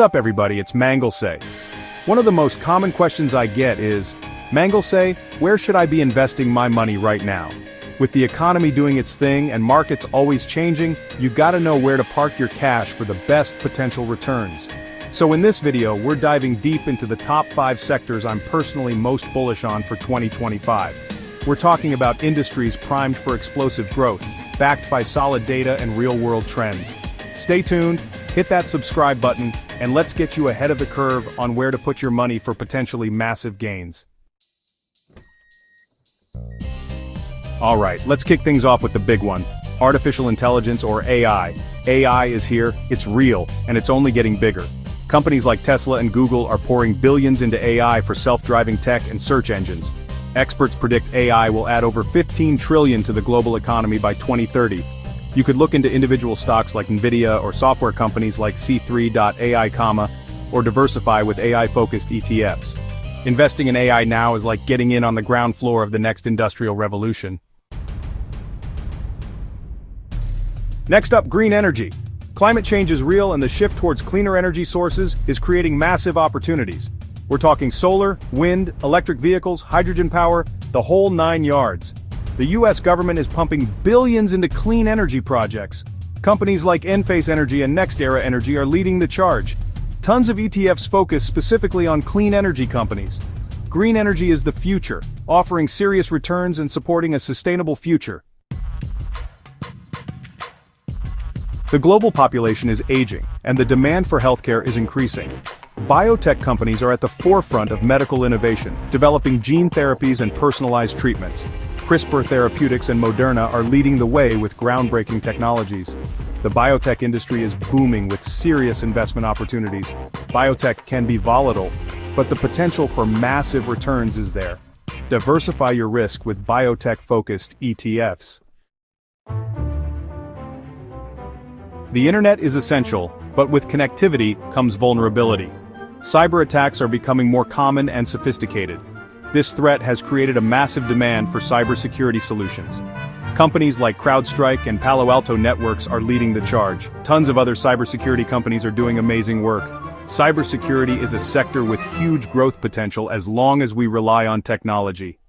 What's up everybody, it's Manglesay. One of the most common questions I get is, Manglesay, where should I be investing my money right now? With the economy doing its thing and markets always changing, you gotta know where to park your cash for the best potential returns. So in this video, we're diving deep into the top 5 sectors I'm personally most bullish on for 2025. We're talking about industries primed for explosive growth, backed by solid data and real-world trends. Stay tuned, hit that subscribe button, and let's get you ahead of the curve on where to put your money for potentially massive gains. Alright, let's kick things off with the big one. Artificial intelligence or AI. AI is here, it's real, and it's only getting bigger. Companies like Tesla and Google are pouring billions into AI for self-driving tech and search engines. Experts predict AI will add over 15 trillion to the global economy by 2030. You could look into individual stocks like Nvidia or software companies like C3.ai, or diversify with AI-focused ETFs. Investing in AI now is like getting in on the ground floor of the next industrial revolution. Next up, green energy. Climate change is real and the shift towards cleaner energy sources is creating massive opportunities. We're talking solar, wind, electric vehicles, hydrogen power, the whole 9 yards. The US government is pumping billions into clean energy projects. Companies like Enphase Energy and NextEra Energy are leading the charge. Tons of ETFs focus specifically on clean energy companies. Green energy is the future, offering serious returns and supporting a sustainable future. The global population is aging, and the demand for healthcare is increasing. Biotech companies are at the forefront of medical innovation, developing gene therapies and personalized treatments. CRISPR Therapeutics and Moderna are leading the way with groundbreaking technologies. The biotech industry is booming with serious investment opportunities. Biotech can be volatile, but the potential for massive returns is there. Diversify your risk with biotech-focused ETFs. The internet is essential, but with connectivity comes vulnerability. Cyber attacks are becoming more common and sophisticated. This threat has created a massive demand for cybersecurity solutions. Companies like CrowdStrike and Palo Alto Networks are leading the charge. Tons of other cybersecurity companies are doing amazing work. Cybersecurity is a sector with huge growth potential as long as we rely on technology.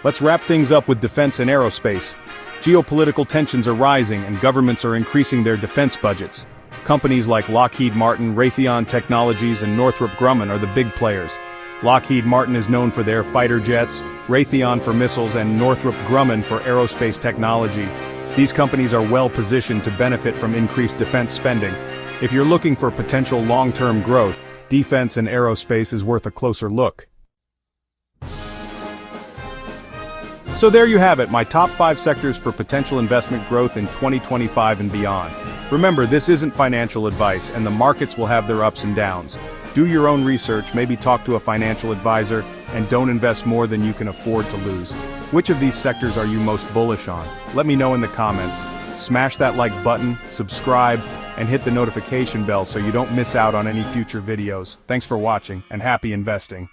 Let's wrap things up with defense and aerospace. Geopolitical tensions are rising and governments are increasing their defense budgets. Companies like Lockheed Martin, Raytheon Technologies, and Northrop Grumman are the big players. Lockheed Martin is known for their fighter jets, Raytheon for missiles, and Northrop Grumman for aerospace technology. These companies are well positioned to benefit from increased defense spending. If you're looking for potential long-term growth, defense and aerospace is worth a closer look. So there you have it, my top 5 sectors for potential investment growth in 2025 and beyond. Remember, this isn't financial advice, and the markets will have their ups and downs. Do your own research, maybe talk to a financial advisor, and don't invest more than you can afford to lose. Which of these sectors are you most bullish on? Let me know in the comments. Smash that like button, subscribe, and hit the notification bell so you don't miss out on any future videos. Thanks for watching, and happy investing.